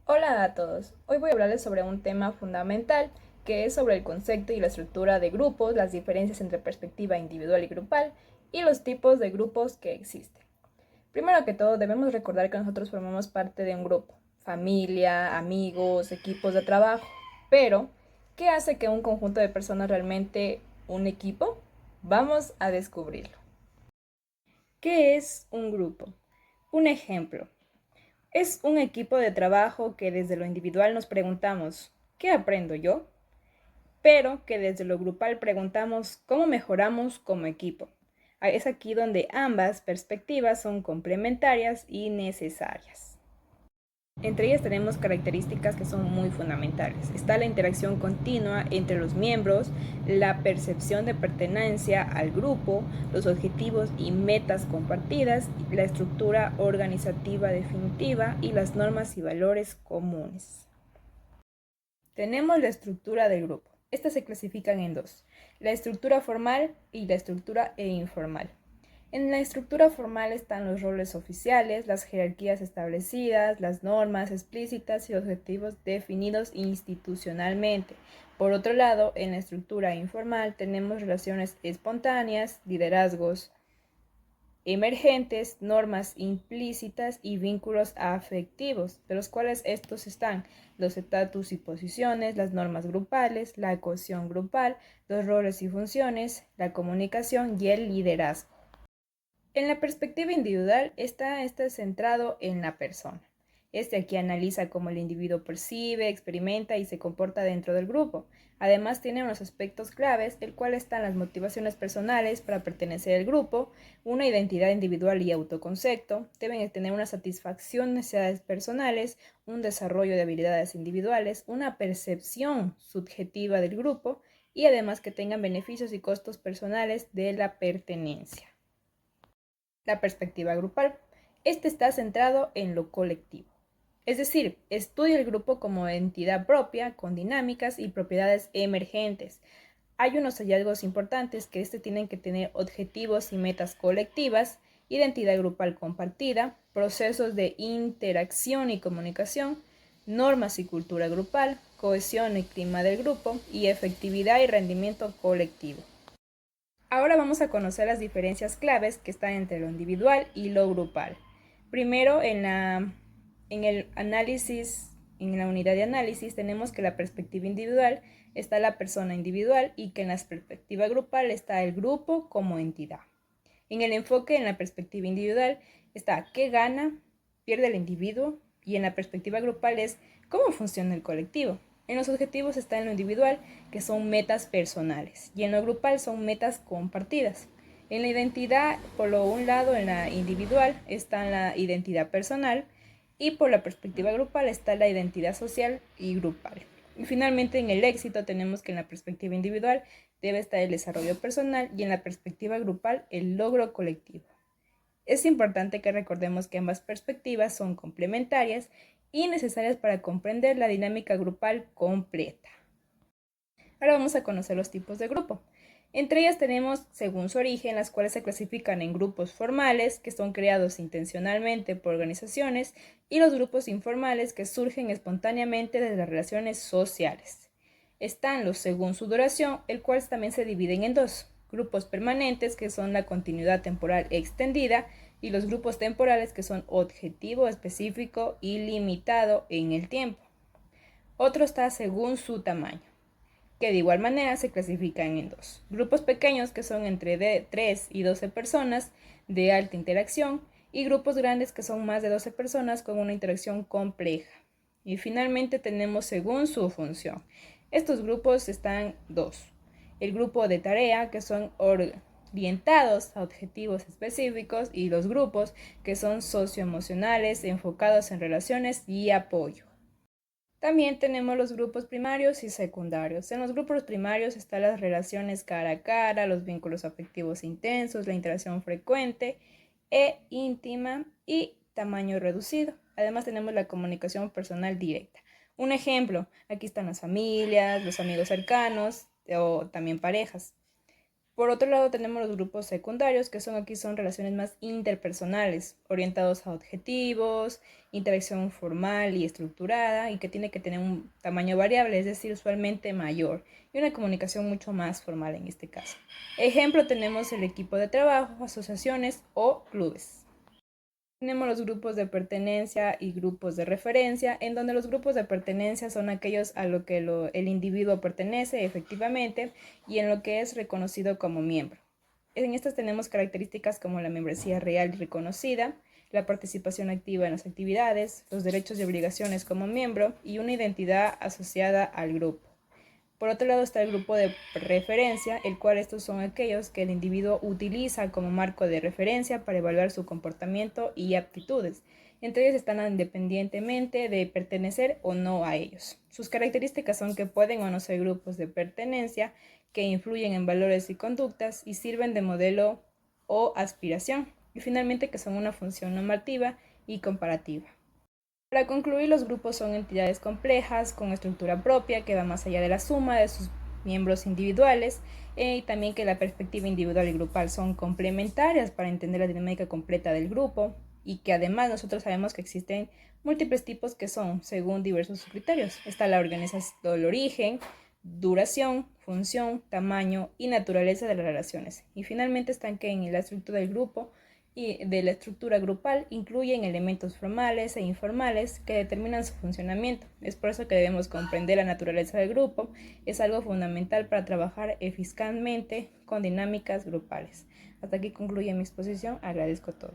Hola a todos, hoy voy a hablarles sobre un tema fundamental que es sobre el concepto y la estructura de grupos, las diferencias entre perspectiva individual y grupal y los tipos de grupos que existen. Primero que todo debemos recordar que nosotros formamos parte de un grupo, familia, amigos, equipos de trabajo, pero ¿qué hace que un conjunto de personas realmente un equipo? Vamos a descubrirlo. ¿Qué es un grupo? Un ejemplo. Es un equipo de trabajo que desde lo individual nos preguntamos, ¿qué aprendo yo? Pero que desde lo grupal preguntamos, ¿cómo mejoramos como equipo? Es aquí donde ambas perspectivas son complementarias y necesarias. Entre ellas tenemos características que son muy fundamentales. Está la interacción continua entre los miembros, la percepción de pertenencia al grupo, los objetivos y metas compartidas, la estructura organizativa definitiva y las normas y valores comunes. Tenemos la estructura del grupo. Estas se clasifican en dos, la estructura formal y la estructura informal. En la estructura formal están los roles oficiales, las jerarquías establecidas, las normas explícitas y objetivos definidos institucionalmente. Por otro lado, en la estructura informal tenemos relaciones espontáneas, liderazgos emergentes, normas implícitas y vínculos afectivos, de los cuales estos están los estatus y posiciones, las normas grupales, la cohesión grupal, los roles y funciones, la comunicación y el liderazgo. En la perspectiva individual está centrado en la persona. Aquí analiza cómo el individuo percibe, experimenta y se comporta dentro del grupo. Además tiene unos aspectos claves, el cual están las motivaciones personales para pertenecer al grupo, una identidad individual y autoconcepto, deben tener una satisfacción de necesidades personales, un desarrollo de habilidades individuales, una percepción subjetiva del grupo y además que tengan beneficios y costos personales de la pertenencia. La perspectiva grupal. Está centrado en lo colectivo. Es decir, estudia el grupo como entidad propia, con dinámicas y propiedades emergentes. Hay unos hallazgos importantes que tienen que tener objetivos y metas colectivas, identidad grupal compartida, procesos de interacción y comunicación, normas y cultura grupal, cohesión y clima del grupo y efectividad y rendimiento colectivo. Ahora vamos a conocer las diferencias claves que están entre lo individual y lo grupal. Primero, en el análisis, en la unidad de análisis, tenemos que la perspectiva individual está la persona individual y que en la perspectiva grupal está el grupo como entidad. En el enfoque, en la perspectiva individual, está qué gana, pierde el individuo, y en la perspectiva grupal es cómo funciona el colectivo. En los objetivos está en lo individual, que son metas personales, y en lo grupal son metas compartidas. En la identidad, por lo un lado, en la individual está la identidad personal, y por la perspectiva grupal está la identidad social y grupal. Y finalmente, en el éxito tenemos que en la perspectiva individual debe estar el desarrollo personal y en la perspectiva grupal el logro colectivo. Es importante que recordemos que ambas perspectivas son complementarias y necesarias para comprender la dinámica grupal completa. Ahora vamos a conocer los tipos de grupo. Entre ellas tenemos, según su origen, las cuales se clasifican en grupos formales, que son creados intencionalmente por organizaciones, y los grupos informales, que surgen espontáneamente de las relaciones sociales. Están los según su duración, el cual también se dividen en dos: grupos permanentes, que son la continuidad temporal extendida, y los grupos temporales, que son objetivo, específico y limitado en el tiempo. Otro está según su tamaño, que de igual manera se clasifican en dos: grupos pequeños, que son entre 3 y 12 personas de alta interacción, y grupos grandes, que son más de 12 personas con una interacción compleja. Y finalmente tenemos según su función. Estos grupos están dos: el grupo de tarea, que son orientados a objetivos específicos, y los grupos que son socioemocionales, enfocados en relaciones y apoyo. También tenemos los grupos primarios y secundarios. En los grupos primarios están las relaciones cara a cara, los vínculos afectivos intensos, la interacción frecuente e íntima y tamaño reducido. Además tenemos la comunicación personal directa. Un ejemplo, aquí están las familias, los amigos cercanos o también parejas. Por otro lado, tenemos los grupos secundarios, que son relaciones más interpersonales, orientados a objetivos, interacción formal y estructurada, y que tiene que tener un tamaño variable, es decir, usualmente mayor, y una comunicación mucho más formal en este caso. Ejemplo, tenemos el equipo de trabajo, asociaciones o clubes. Tenemos los grupos de pertenencia y grupos de referencia, en donde los grupos de pertenencia son aquellos a lo que el individuo pertenece efectivamente y en lo que es reconocido como miembro. En estas tenemos características como la membresía real y reconocida, la participación activa en las actividades, los derechos y obligaciones como miembro y una identidad asociada al grupo. Por otro lado está el grupo de referencia, el cual estos son aquellos que el individuo utiliza como marco de referencia para evaluar su comportamiento y aptitudes. Entre ellos están independientemente de pertenecer o no a ellos. Sus características son que pueden o no ser grupos de pertenencia, que influyen en valores y conductas y sirven de modelo o aspiración. Y finalmente que son una función normativa y comparativa. Para concluir, los grupos son entidades complejas con estructura propia que va más allá de la suma de sus miembros individuales y también que la perspectiva individual y grupal son complementarias para entender la dinámica completa del grupo y que además nosotros sabemos que existen múltiples tipos que son según diversos criterios. Está la organización, el origen, duración, función, tamaño y naturaleza de las relaciones. Y finalmente están que en la estructura del grupo y de la estructura grupal incluyen elementos formales e informales que determinan su funcionamiento. Es por eso que debemos comprender la naturaleza del grupo. Es algo fundamental para trabajar eficazmente con dinámicas grupales. Hasta aquí concluye mi exposición. Agradezco todo.